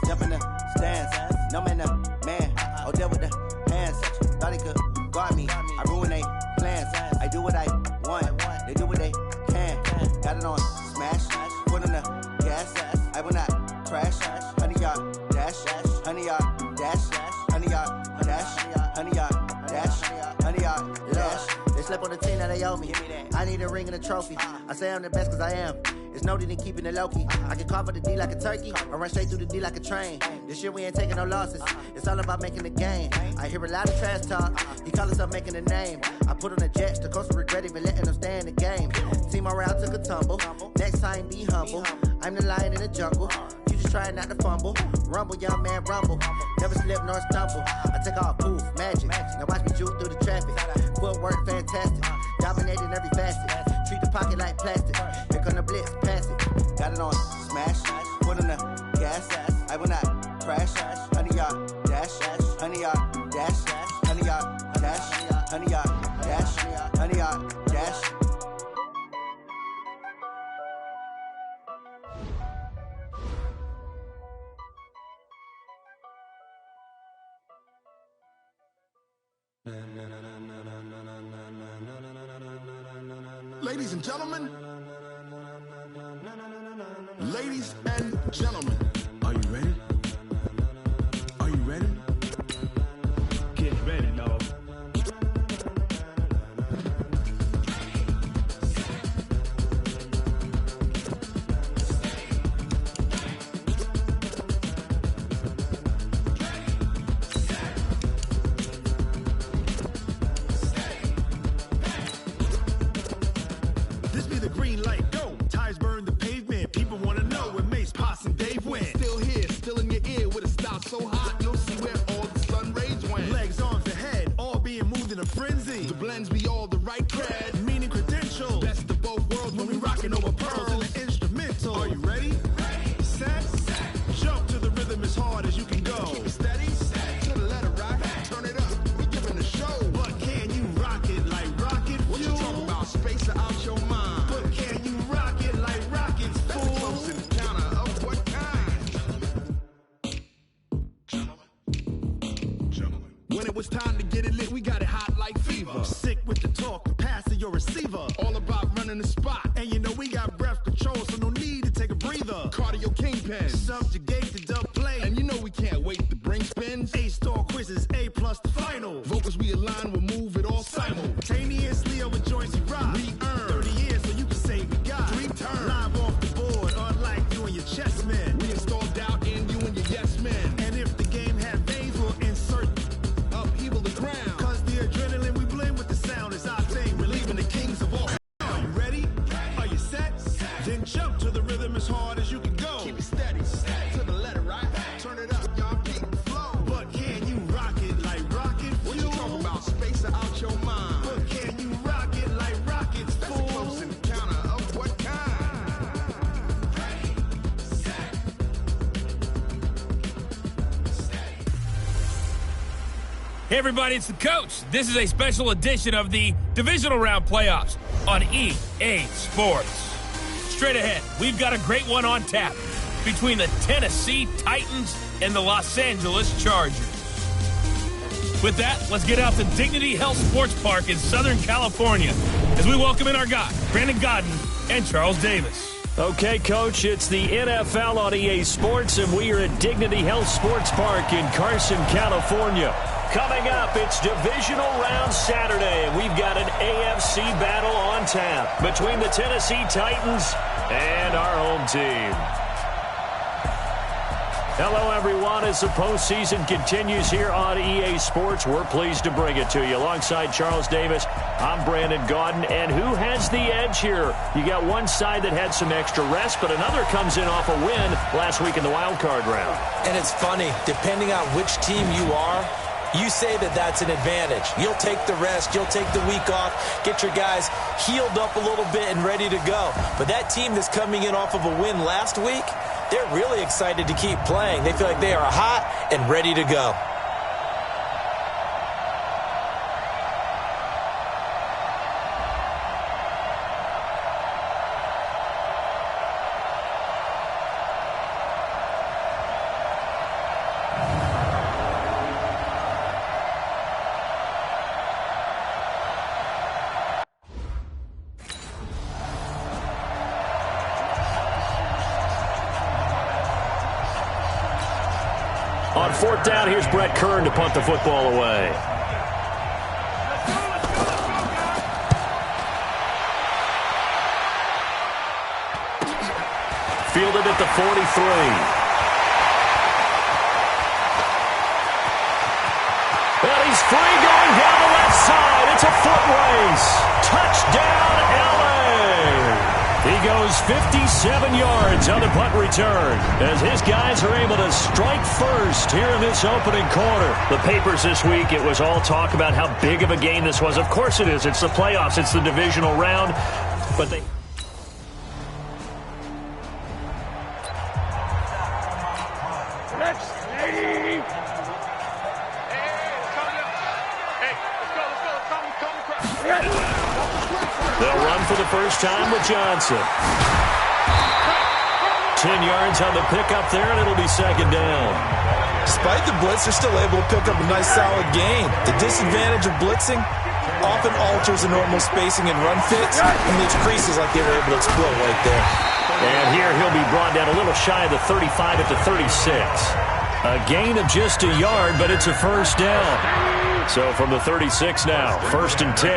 Jump in the stands. No man, the man. Oh, there with the hands. Thought he could guard me. I ruin they plans. I do what I want. They do what they can. Got it on smash. Put on the gas. I will not crash. 100-yard dash. 100-yard dash. 100-yard dash. 100-yard dash. 100-yard dash. They slept on the team that they owe me. I need a ring and a trophy. I say I'm the best cause I am. It's noted in keeping it low-key. I can carve up the D like a turkey or run straight through the D like a train. This year we ain't taking no losses. It's all about making the game. I hear a lot of trash talk. He call himself making a name. I put on the Jets. The coach will regret even letting them stay in the game. Team morale took a tumble. Next time be humble. I'm the lion in the jungle. You just trying not to fumble. Rumble, young man, rumble. Never slip nor stumble. I take off, poof, magic. Now watch me juke through the traffic. Footwork fantastic. Dominating every facet. Treat the pocket like plastic. Here come the blitz, pass it. Got it on smash. Put on the gas. I will not crash. 100-yard dash. 100-yard dash. 100-yard dash. 100-yard dash. 100-yard dash. Ladies and gentlemen, ladies and gentlemen, are you ready? Are you ready? Get ready, dog. This be the green light, go. Tires burn the pavement. People want to know where Mace, Potts, and Dave went. Still here, still in your ear with a style so hot, you'll see where all the sun rays went. Legs, arms, and head, all being moved in a frenzy. The blends be all the right cred, meaning credentials. Best of both worlds when we rockin' over pearls in the instrumental. Are you ready? Ready. Set. Jump to the rhythm as hard as you can go. Keep it steady. To the letter rock. Turn it up. We giving a show. But can you rock it like rocket fuel? What you talking about? Space or out your mind? But can you rock it like rockets, fool? That's a close encounter of what kind? Gentlemen. When it was time to get it lit, we got it hot like fever. Sick with the talk, the pass to your receiver. All about running the spot. And you know we got breath control, so no need to take a breather. Cardio kingpin. Subjugate the dub play. And you know we can't wait to bring spins. A-star quizzes, A+ the final. Vocals we align, we'll move it all simultaneously over joints we rock. We earn 30 years, so you can say we got 3 turns. Live off the board, unlike you and your chess men. We install doubt in you and your yes men. And if the game had veins, we'll insert upheaval the ground. Cause the adrenaline we blend with the sound is our thing. We're leaving the kings of all. Are you ready? Are you set? Then jump to the rhythm as hard as you can go. Keep it steady. To the letter, right? Turn it up, y'all keep the flow. But can you rock it like rocket fuel? What you talking about? Space or out your mind? But can you rock it like rockets, fool? That's a close encounter of what kind? Ready, set, steady. Hey everybody, it's the coach. This is a special edition of the Divisional Round Playoffs on EA Sports. Straight ahead, we've got a great one on tap between the Tennessee Titans and the Los Angeles Chargers. With that, let's get out to Dignity Health Sports Park in Southern California as we welcome in our guys, Brandon Godden and Charles Davis. Okay, Coach, it's the NFL on EA Sports, and we are at Dignity Health Sports Park in Carson, California. Coming up, it's Divisional Round Saturday, and we've got an AFC battle on tap between the Tennessee Titans and our home team. Hello, everyone. As the postseason continues here on EA Sports, we're pleased to bring it to you. Alongside Charles Davis, I'm Brandon Godden. And who has the edge here? You got one side that had some extra rest, but another comes in off a win last week in the wild card round. And it's funny, depending on which team you are, you say that that's an advantage. You'll take the rest, you'll take the week off, get your guys healed up a little bit and ready to go. But that team that's coming in off of a win last week, they're really excited to keep playing. They feel like they are hot and ready to go. On fourth down, here's Brett Kern to punt the football away. Fielded at the 43. And he's free going down the left side. It's a foot race. Touchdown, L.A. He goes 57 yards on the punt return as his guys are able to strike first here in this opening quarter. The papers this week, it was all talk about how big of a game this was. Of course it is. It's the playoffs. It's the divisional round. But they... They'll run for the first time with Johnson. 10 yards on the pickup there, and it'll be second down. Despite the blitz, they're still able to pick up a nice, solid gain. The disadvantage of blitzing often alters the normal spacing and run fits and leaves creases like they were able to explode right there. And here he'll be brought down a little shy of the 35 at the 36. A gain of just a yard, but it's a first down. So from the 36 now, first and 10.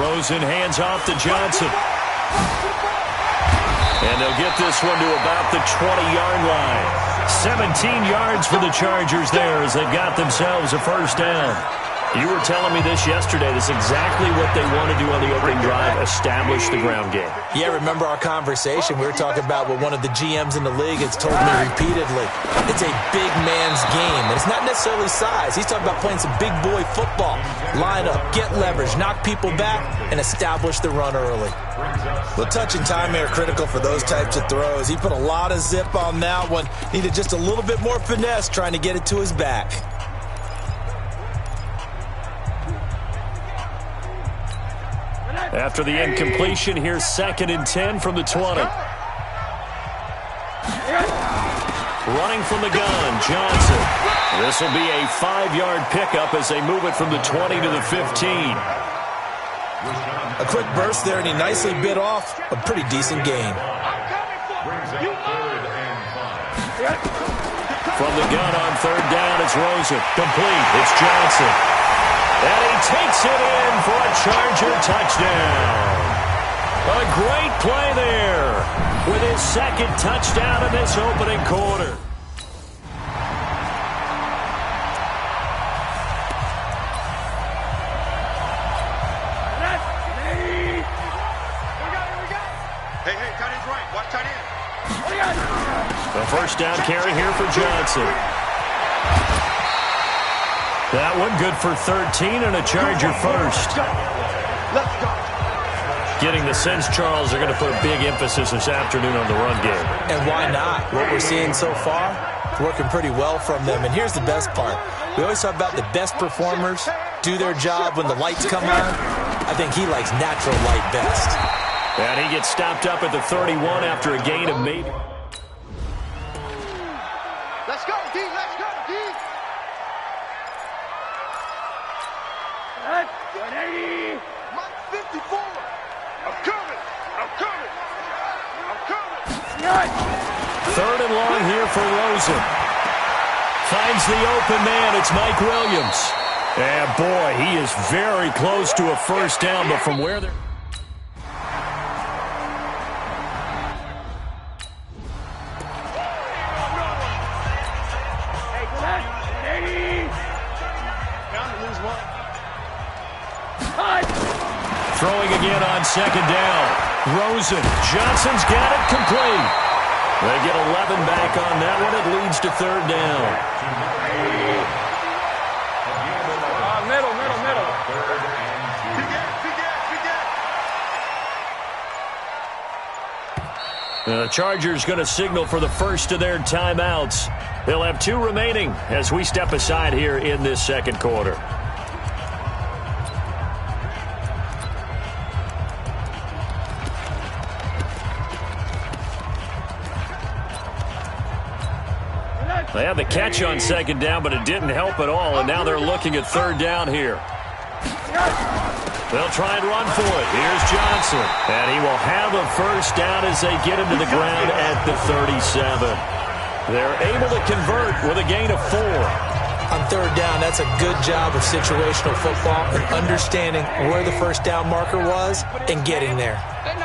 Rosen hands off to Johnson. And they'll get this one to about the 20-yard line. 17 yards for the Chargers there as they've got themselves a first down. You were telling me this yesterday. This is exactly what they want to do on the opening drive, establish the ground game. Yeah, remember our conversation? We were talking about what one of the GMs in the league has told me repeatedly. It's a big man's game, and it's not necessarily size. He's talking about playing some big boy football. Line up, get leverage, knock people back, and establish the run early. The touch and time are critical for those types of throws. He put a lot of zip on that one. Needed just a little bit more finesse trying to get it to his back. After the incompletion, here's second and 10 from the 20. Running from the gun, Johnson. This will be a 5-yard pickup as they move it from the 20 to the 15. A quick burst there, and he nicely bit off a pretty decent gain. From the gun on third down, it's Rosen. Complete, it's Johnson. And he takes it in for a Charger touchdown. A great play there with his second touchdown in this opening quarter. Hey, tight end's right. Watch tight end. The first down carry here for Johnson. That one good for 13 and a Charger first. Let's go. Getting the sense, Charles, are going to put big emphasis this afternoon on the run game. And why not? What we're seeing so far, working pretty well from them. And here's the best part. We always talk about the best performers do their job when the lights come on. I think he likes natural light best. And he gets stopped up at the 31 after a gain of maybe. Let's go, D. Let's go, D. Mike 54. I'm coming. Third and long here for Rosen. Finds the open man. It's Mike Williams. And boy, he is very close to a first down, but from where they're... Throwing again on second down. Rosen. Johnson's got it complete. They get 11 back on that one. It leads to third down. Middle. The Chargers going to signal for the first of their timeouts. They'll have 2 remaining as we step aside here in this second quarter. They had the catch on second down, but it didn't help at all, and now they're looking at third down here. They'll try and run for it. Here's Johnson. And he will have a first down as they get him to the ground at the 37. They're able to convert with a gain of 4. On third down, that's a good job of situational football and understanding where the first down marker was and getting there.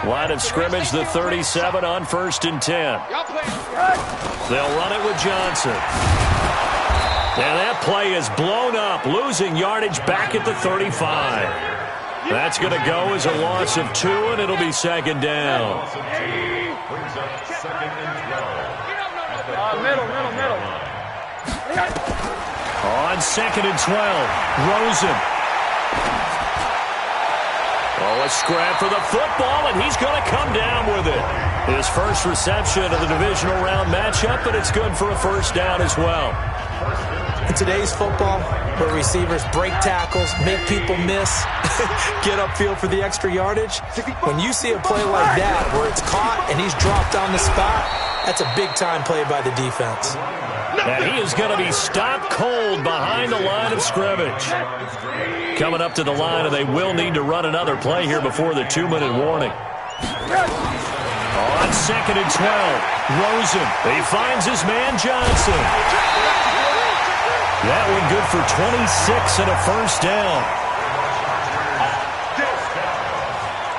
Line of scrimmage, the 37 on 1st and 10. They'll run it with Johnson. And that play is blown up, losing yardage back at the 35. That's going to go as a loss of 2, and it'll be 2nd down. Middle. On 2nd and 12, Rosen. Oh, a scrap for the football, and he's going to come down with it. His first reception of the divisional round matchup, but it's good for a first down as well. In today's football, where receivers break tackles, make people miss, get upfield for the extra yardage, when you see a play like that where it's caught and he's dropped on the spot, that's a big-time play by the defense. And he is going to be stopped cold behind the line of scrimmage. Coming up to the line, and they will need to run another play here before the 2-minute warning. On 2nd and 12, Rosen. He finds his man Johnson. That one good for 26 and a first down.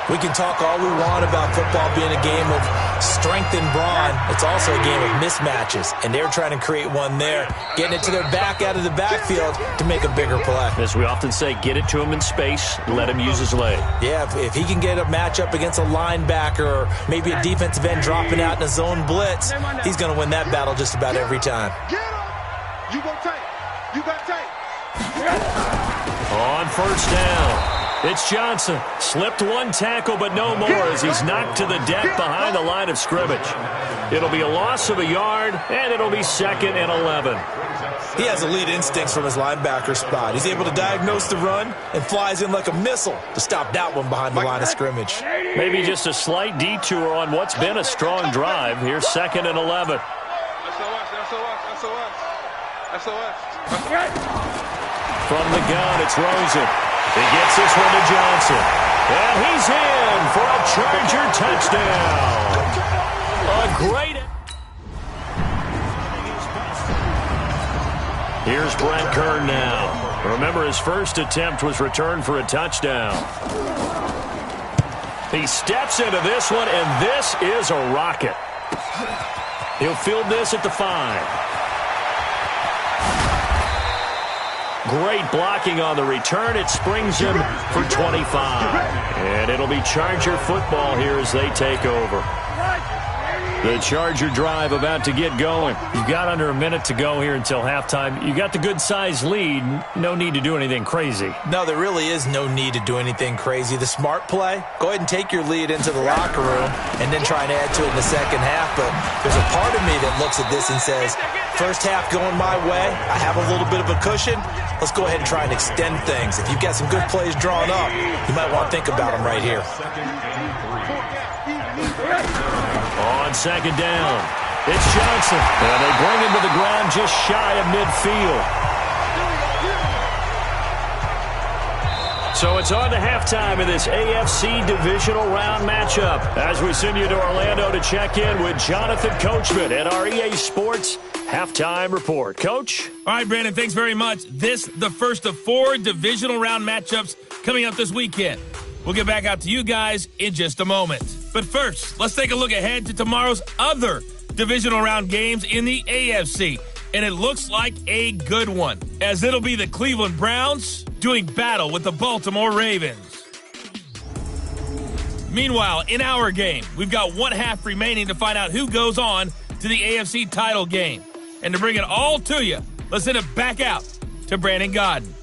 We can talk all we want about football being a game of strength and brawn. It's also a game of mismatches, and they're trying to create one there, getting it to their back out of the backfield to make a bigger play. As we often say, get it to him in space, let him use his leg. Yeah, if he can get a matchup against a linebacker or maybe a defensive end dropping out in a zone blitz, he's going to win that battle just about every time. Get up! You go tight. You got tight. On first down, it's Johnson. Slipped one tackle, but no more as he's knocked to the deck behind the line of scrimmage. It'll be a loss of a yard, and it'll be 2nd and 11. He has elite instincts from his linebacker spot. He's able to diagnose the run and flies in like a missile to stop that one behind the line of scrimmage. Maybe just a slight detour on what's been a strong drive. Here's 2nd and 11. From the gun, it's Rosen. He gets this one to Johnson. And he's in for a Charger touchdown. A great... Here's Brent Kern now. Remember, his first attempt was returned for a touchdown. He steps into this one, and this is a rocket. He'll field this at the 5. Great blocking on the return. It springs him for 25. And it'll be Charger football here as they take over. The Charger drive about to get going. You've got under a minute to go here until halftime. You got the good-sized lead. No need to do anything crazy. No, there really is no need to do anything crazy. The smart play, go ahead and take your lead into the locker room and then try and add to it in the second half. But there's a part of me that looks at this and says, first half going my way, I have a little bit of a cushion. Let's go ahead and try and extend things. If you've got some good plays drawn up, you might want to think about them right here. On 2nd down, it's Johnson. And they bring him to the ground just shy of midfield. So it's on to halftime in this AFC divisional round matchup as we send you to Orlando to check in with Jonathan Coachman at our EA Sports Halftime Report. Coach? All right, Brandon, thanks very much. This, the first of 4 divisional round matchups coming up this weekend. We'll get back out to you guys in just a moment. But first, let's take a look ahead to tomorrow's other divisional round games in the AFC. And it looks like a good one, as it'll be the Cleveland Browns doing battle with the Baltimore Ravens. Meanwhile, in our game, we've got 1 half remaining to find out who goes on to the AFC title game. And to bring it all to you, let's send it back out to Brandon Godden.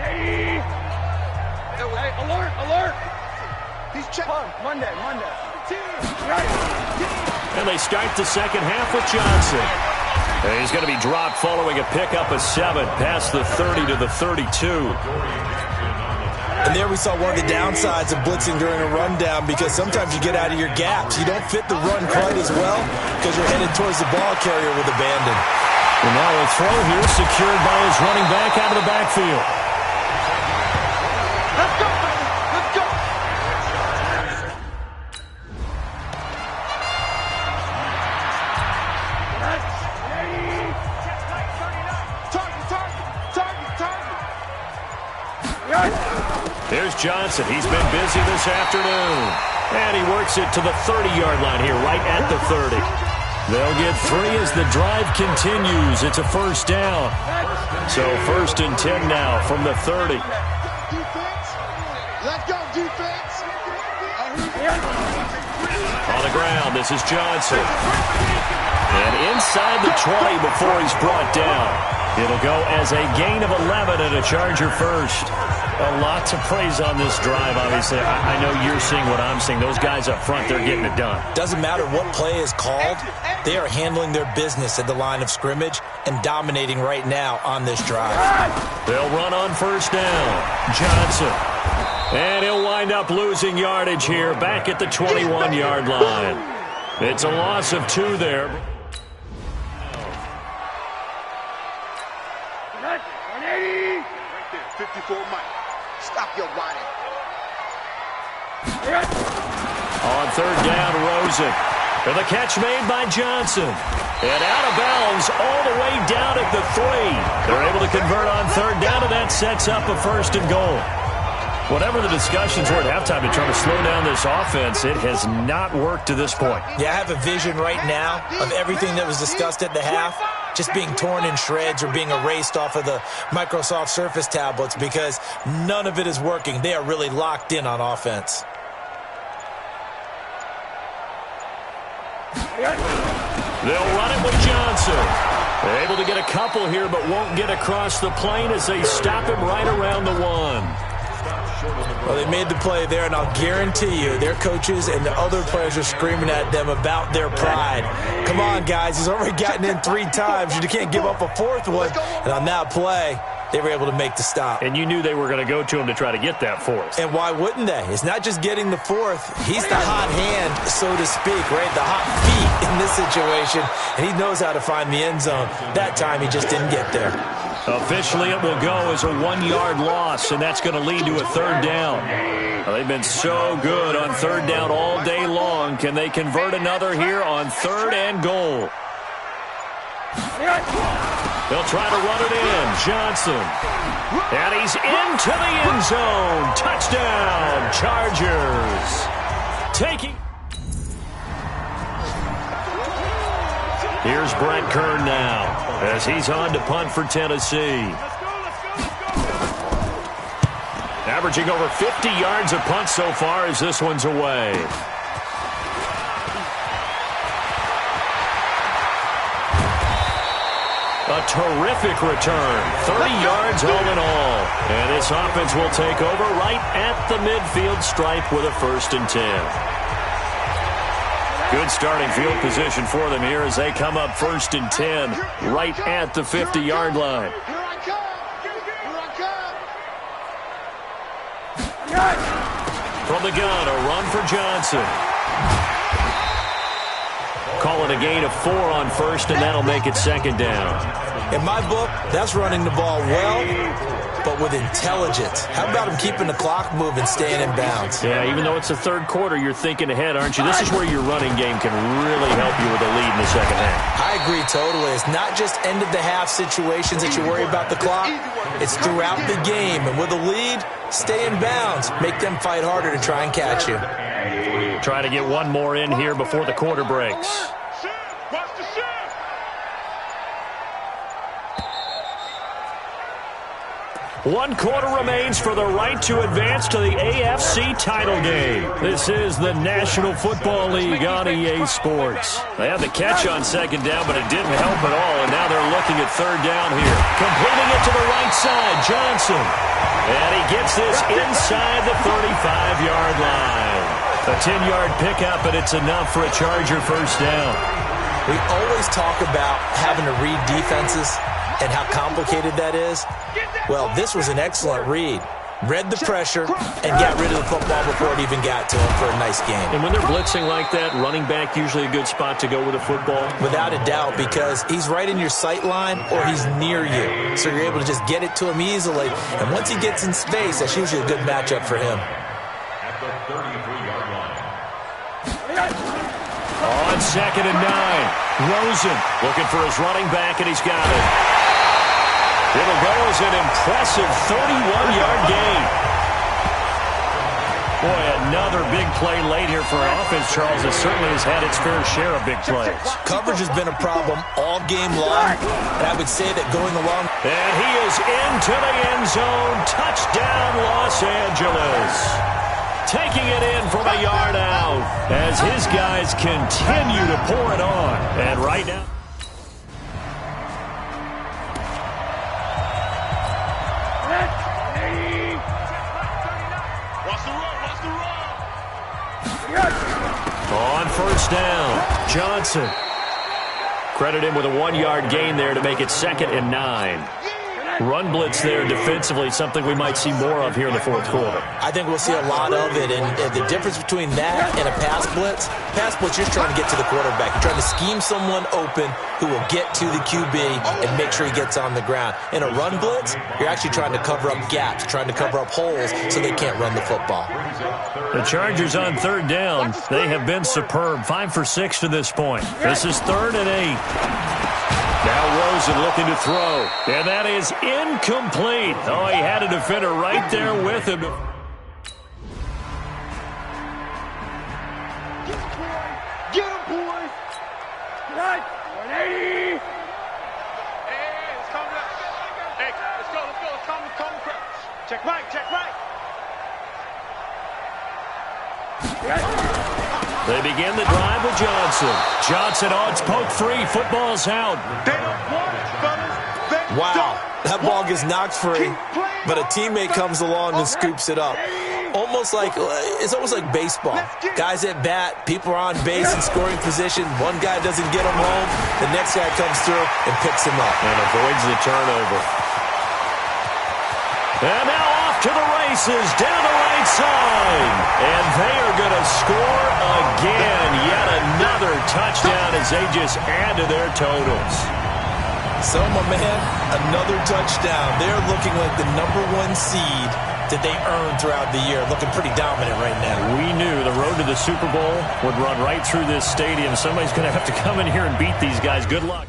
Hey, alert! He's checked. Monday. And they start the second half with Johnson. And he's going to be dropped following a pickup of 7 past the 30 to the 32. And there we saw one of the downsides of blitzing during a rundown, because sometimes you get out of your gaps. You don't fit the run quite as well because you're headed towards the ball carrier with abandon. And now a throw here secured by his running back out of the backfield. Let's go, baby. Let's go. Here's Johnson. He's been busy this afternoon. And he works it to the 30-yard line here, right at the 30. They'll get 3 as the drive continues. It's a first down. So 1st and 10 now from the 30. Let's go, defense. On the ground, this is Johnson. And inside the 20 before he's brought down. It'll go as a gain of 11 and a Charger first. A lot to praise on this drive, obviously. I know you're seeing what I'm seeing. Those guys up front, they're getting it done. Doesn't matter what play is called. They are handling their business at the line of scrimmage and dominating right now on this drive. They'll run on first down. Johnson. And he'll wind up losing yardage here back at the 21-yard line. It's a loss of 2 there. 54 Mike. Stop your whining. On 3rd down, Rosen. And the catch made by Johnson. And out of bounds all the way down at the 3. They're able to convert on 3rd down, and that sets up a 1st and goal. Whatever the discussions were at halftime to try to slow down this offense, it has not worked to this point. Yeah, I have a vision right now of everything that was discussed at the half just being torn in shreds or being erased off of the Microsoft Surface tablets, because none of it is working. They are really locked in on offense. They'll run it with Johnson. They're able to get a couple here, but won't get across the plane as they stop him right around the 1. Well, they made the play there, and I'll guarantee you their coaches and the other players are screaming at them about their pride. Come on, guys. He's already gotten in 3 times. You can't give up a 4th one. And on that play, they were able to make the stop. And you knew they were going to go to him to try to get that 4th. And why wouldn't they? It's not just getting the 4th. He's the hot hand, so to speak, right? The hot feet in this situation. And he knows how to find the end zone. That time, he just didn't get there. Officially, it will go as a 1-yard loss, and that's going to lead to a 3rd down. Well, they've been so good on 3rd down all day long. Can they convert another here on 3rd and goal? They'll try to run it in. Johnson. And he's into the end zone. Touchdown, Chargers. Taking. Here's Brent Kern now as he's on to punt for Tennessee. Averaging over 50 yards a punt so far as this one's away. A terrific return. 30 yards all in all. And this offense will take over right at the midfield stripe with a 1st and 10. Good starting field position for them here as they come up 1st and 10 right at the 50-yard line. From the gun, a run for Johnson. Call it a gain of 4 on 1st, and that'll make it 2nd down. In my book, that's running the ball well, but with intelligence. How about him keeping the clock moving, staying in bounds? Yeah, even though it's the 3rd quarter, you're thinking ahead, aren't you? This is where your running game can really help you with a lead in the 2nd half. I agree totally. It's not just end-of-the-half situations that you worry about the clock. It's throughout the game. And with a lead, stay in bounds. Make them fight harder to try and catch you. Try to get one more in here before the quarter breaks. 1 quarter remains for the right to advance to the AFC title game. This is the National Football League on EA Sports. They had the catch on 2nd down, but it didn't help at all, and now they're looking at 3rd down here. Completing it to the right side, Johnson. And he gets this inside the 35-yard line. A 10-yard pickup, and it's enough for a Charger first down. We always talk about having to read defenses and how complicated that is. Well, this was an excellent read. Read the pressure and got rid of the football before it even got to him for a nice game. And when they're blitzing like that, running back usually a good spot to go with a football? Without a doubt, because he's right in your sight line or he's near you. So you're able to just get it to him easily. And once he gets in space, that's usually a good matchup for him. On 2nd and 9, Rosen looking for his running back, and he's got it. It'll go as an impressive 31-yard gain. Boy, another big play late here for our offense, Charles. It certainly has had its fair share of big plays. Coverage has been a problem all game long, and I would say that going along. And he is into the end zone. Touchdown, Los Angeles. Taking it in from a yard out as his guys continue to pour it on. And right now, on first down, Johnson. Credit him with a 1-yard gain there to make it 2nd and 9. Run blitz there defensively, something we might see more of here in the fourth quarter. I think we'll see a lot of it, and the difference between that and a pass blitz, you're trying to get to the quarterback. You're trying to scheme someone open who will get to the QB and make sure he gets on the ground. In a run blitz, you're actually trying to cover up gaps, trying to cover up holes so they can't run the football. The Chargers on 3rd down. They have been superb, 5 for 6 to this point. This is 3rd and 8. Now Rosen looking to throw, and that is incomplete. Oh, he had a defender right there with him. Get him, boys! 180! Hey, let's calm down. Hey, let's go. Let's calm the crowd. Check right. They begin the drive with Johnson. Johnson on, it's poke free. Football's out. They don't want it, fellas. Wow, that ball gets knocked free, but a teammate comes along and scoops it up. It's almost like baseball. Guys at bat, people are on base in scoring position. One guy doesn't get him home. The next guy comes through and picks him up. And avoids the turnover. And now off to the races, down the right side. And they are going to score again. Yet another touchdown as they just add to their totals. So, my man, another touchdown. They're looking like the #1 seed that they earned throughout the year. Looking pretty dominant right now. We knew the road to the Super Bowl would run right through this stadium. Somebody's going to have to come in here and beat these guys. Good luck.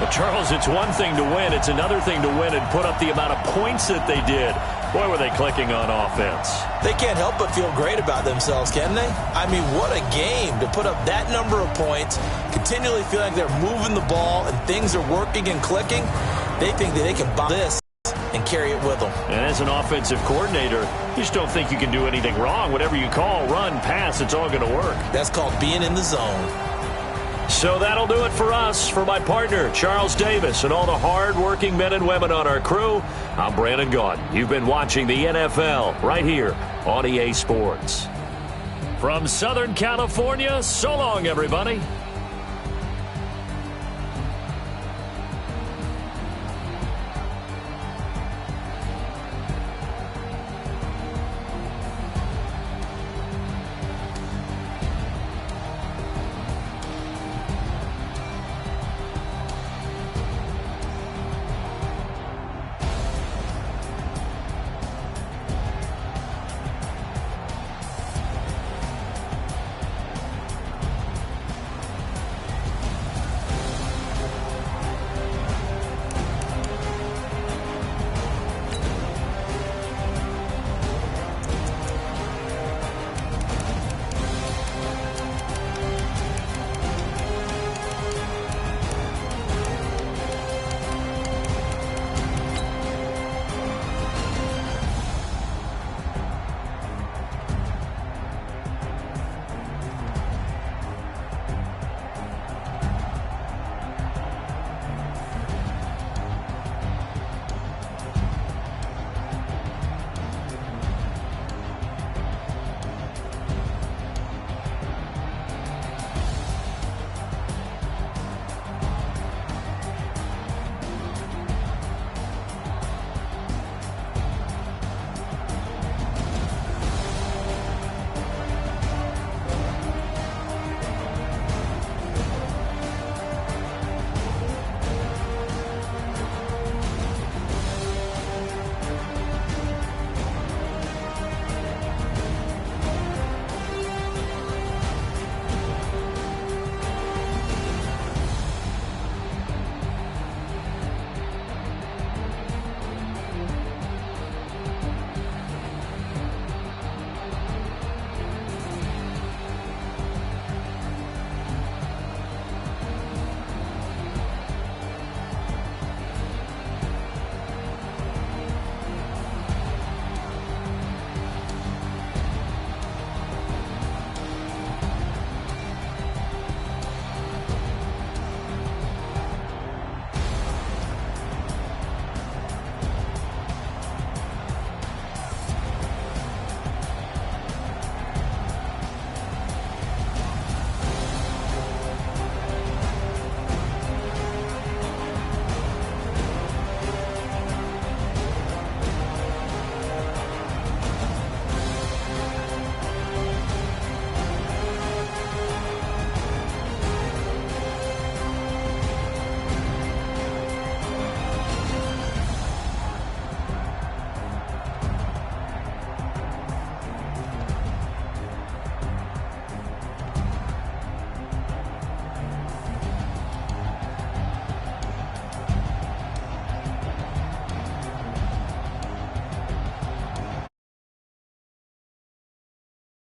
But Charles, it's one thing to win. It's another thing to win and put up the amount of points that they did. Boy, were they clicking on offense. They can't help but feel great about themselves, can they? I mean, what a game to put up that number of points, continually feel like they're moving the ball and things are working and clicking. They think that they can buy this and carry it with them. And as an offensive coordinator, you just don't think you can do anything wrong. Whatever you call, run, pass, it's all going to work. That's called being in the zone. So that'll do it for us. For my partner, Charles Davis, and all the hard-working men and women on our crew, I'm Brandon Gaudin. You've been watching the NFL right here on EA Sports. From Southern California, so long, everybody.